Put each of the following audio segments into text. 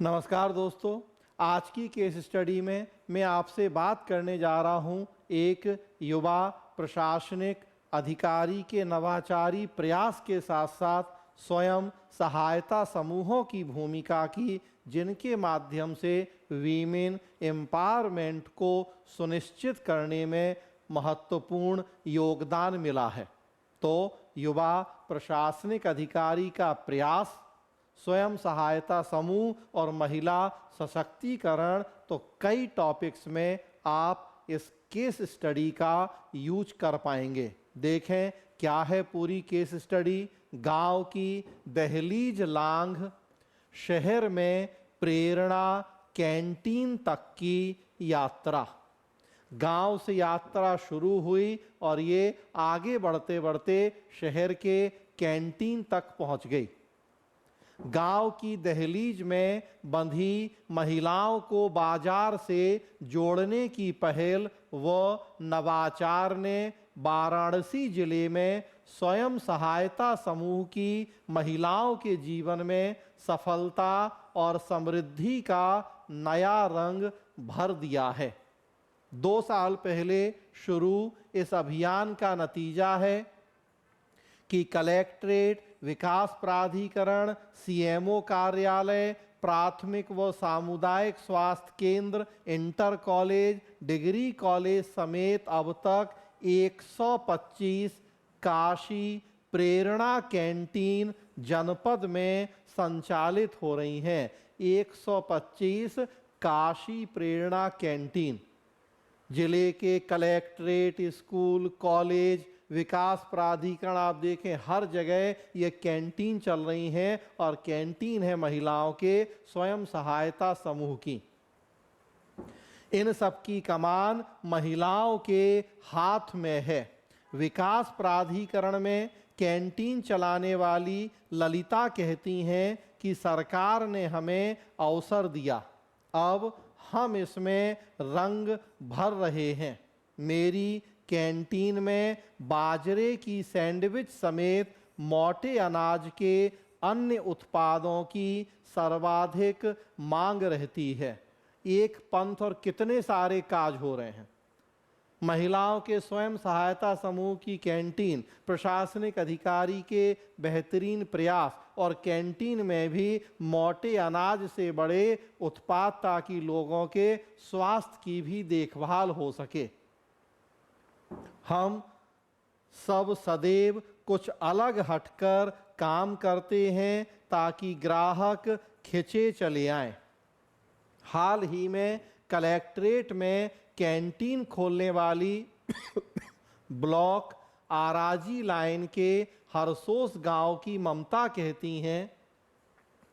नमस्कार दोस्तों, आज की केस स्टडी में मैं आपसे बात करने जा रहा हूं एक युवा प्रशासनिक अधिकारी के नवाचारी प्रयास के साथ साथ स्वयं सहायता समूहों की भूमिका की, जिनके माध्यम से वीमेन एम्पावरमेंट को सुनिश्चित करने में महत्वपूर्ण योगदान मिला है। तो युवा प्रशासनिक अधिकारी का प्रयास, स्वयं सहायता समूह और महिला सशक्तिकरण, तो कई टॉपिक्स में आप इस केस स्टडी का यूज कर पाएंगे। देखें क्या है पूरी केस स्टडी। गांव की दहलीज लांघ शहर में प्रेरणा कैंटीन तक की यात्रा। गांव से यात्रा शुरू हुई और ये आगे बढ़ते बढ़ते शहर के कैंटीन तक पहुंच गई। गांव की दहलीज में बंधी महिलाओं को बाजार से जोड़ने की पहल व नवाचार ने वाराणसी जिले में स्वयं सहायता समूह की महिलाओं के जीवन में सफलता और समृद्धि का नया रंग भर दिया है। 2 साल पहले शुरू इस अभियान का नतीजा है कि कलेक्ट्रेट, विकास प्राधिकरण, सीएमओ कार्यालय, प्राथमिक व सामुदायिक स्वास्थ्य केंद्र, इंटर कॉलेज, डिग्री कॉलेज समेत अब तक 125 काशी प्रेरणा कैंटीन जनपद में संचालित हो रही हैं। 125 काशी प्रेरणा कैंटीन जिले के कलेक्ट्रेट, स्कूल, कॉलेज, विकास प्राधिकरण, आप देखें हर जगह ये कैंटीन चल रही हैं और कैंटीन है महिलाओं के स्वयं सहायता समूह की। इन सब की कमान महिलाओं के हाथ में है। विकास प्राधिकरण में कैंटीन चलाने वाली ललिता कहती हैं कि सरकार ने हमें अवसर दिया, अब हम इसमें रंग भर रहे हैं। मेरी कैंटीन में बाजरे की सैंडविच समेत मोटे अनाज के अन्य उत्पादों की सर्वाधिक मांग रहती है। एक पंथ और कितने सारे काज हो रहे हैं। महिलाओं के स्वयं सहायता समूह की कैंटीन, प्रशासनिक अधिकारी के बेहतरीन प्रयास और कैंटीन में भी मोटे अनाज से बड़े उत्पाद, ताकि लोगों के स्वास्थ्य की भी देखभाल हो सके। हम सब सदैव कुछ अलग हटकर काम करते हैं ताकि ग्राहक खिंचे चले आएं। हाल ही में कलेक्ट्रेट में कैंटीन खोलने वाली ब्लॉक आराजी लाइन के हरसोस गांव की ममता कहती हैं,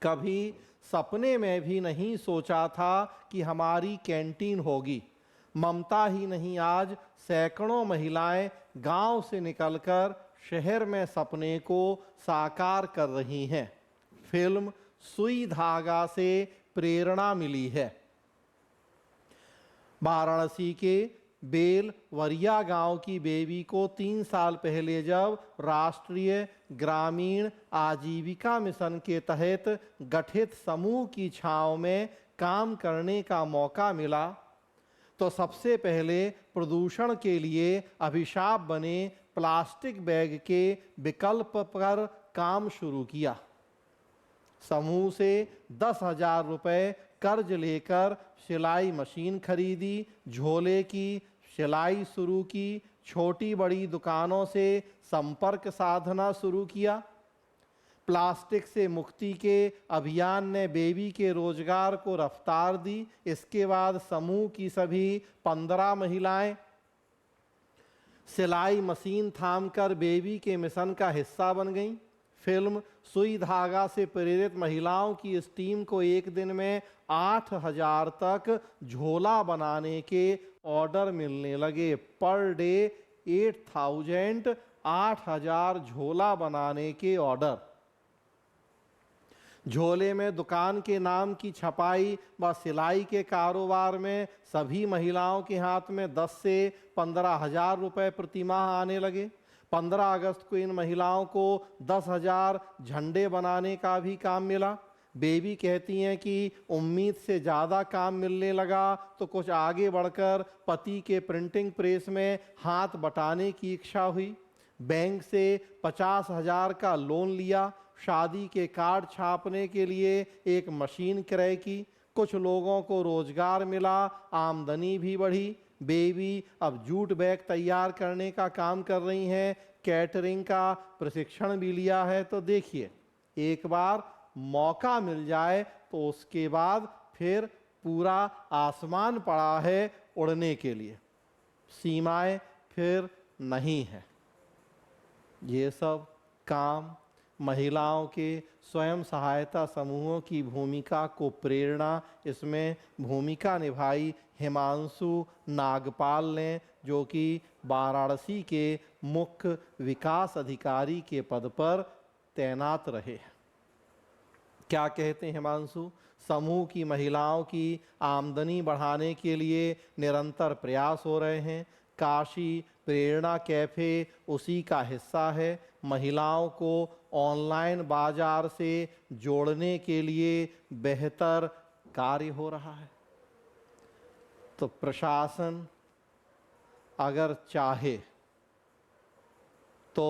कभी सपने में भी नहीं सोचा था कि हमारी कैंटीन होगी। ममता ही नहीं, आज सैकड़ों महिलाएं गांव से निकलकर शहर में सपने को साकार कर रही हैं। फिल्म सुई धागा से प्रेरणा मिली है। वाराणसी के बेलवरिया गांव की बेबी को 3 साल पहले जब राष्ट्रीय ग्रामीण आजीविका मिशन के तहत गठित समूह की छांव में काम करने का मौका मिला, तो सबसे पहले प्रदूषण के लिए अभिशाप बने प्लास्टिक बैग के विकल्प पर काम शुरू किया। समूह से 10,000 रुपये कर्ज लेकर सिलाई मशीन खरीदी, झोले की सिलाई शुरू की, छोटी बड़ी दुकानों से संपर्क साधना शुरू किया। प्लास्टिक से मुक्ति के अभियान ने बेबी के रोजगार को रफ्तार दी। इसके बाद समूह की सभी 15 महिलाएं सिलाई मशीन थामकर बेबी के मिशन का हिस्सा बन गईं। फिल्म सुई धागा से प्रेरित महिलाओं की इस टीम को एक दिन में 8,000 तक झोला बनाने के ऑर्डर मिलने लगे। पर डे 8,000, 8,000 झोला बनाने के ऑर्डर। झोले में दुकान के नाम की छपाई व सिलाई के कारोबार में सभी महिलाओं के हाथ में 10 से 15,000 रुपये प्रतिमाह आने लगे। 15 अगस्त को इन महिलाओं को 10,000 झंडे बनाने का भी काम मिला। बेबी कहती हैं कि उम्मीद से ज़्यादा काम मिलने लगा तो कुछ आगे बढ़कर पति के प्रिंटिंग प्रेस में हाथ बटाने की इच्छा हुई। बैंक से 50,000 का लोन लिया, शादी के कार्ड छापने के लिए एक मशीन क्रय की। कुछ लोगों को रोजगार मिला, आमदनी भी बढ़ी। बेबी अब जूट बैग तैयार करने का काम कर रही हैं, कैटरिंग का प्रशिक्षण भी लिया है। तो देखिए, एक बार मौका मिल जाए तो उसके बाद फिर पूरा आसमान पड़ा है उड़ने के लिए, सीमाएं फिर नहीं है। ये सब काम महिलाओं के स्वयं सहायता समूहों की भूमिका को प्रेरणा, इसमें भूमिका निभाई हिमांशु नागपाल ने, जो कि वाराणसी के मुख्य विकास अधिकारी के पद पर तैनात रहे। क्या कहते हैं हिमांशु? समूह की महिलाओं की आमदनी बढ़ाने के लिए निरंतर प्रयास हो रहे हैं। काशी प्रेरणा कैफे उसी का हिस्सा है। महिलाओं को ऑनलाइन बाजार से जोड़ने के लिए बेहतर कार्य हो रहा है। तो प्रशासन अगर चाहे तो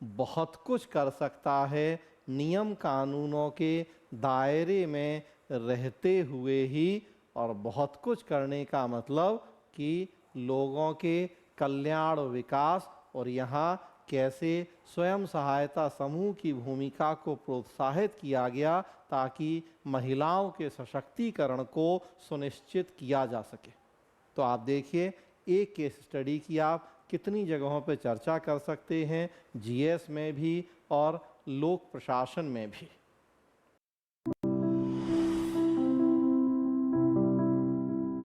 बहुत कुछ कर सकता है, नियम कानूनों के दायरे में रहते हुए ही। और बहुत कुछ करने का मतलब कि लोगों के कल्याण और विकास, और यहाँ कैसे स्वयं सहायता समूह की भूमिका को प्रोत्साहित किया गया ताकि महिलाओं के सशक्तिकरण को सुनिश्चित किया जा सके। तो आप देखिए, एक केस स्टडी की आप कितनी जगहों पर चर्चा कर सकते हैं, जीएस में भी और लोक प्रशासन में भी।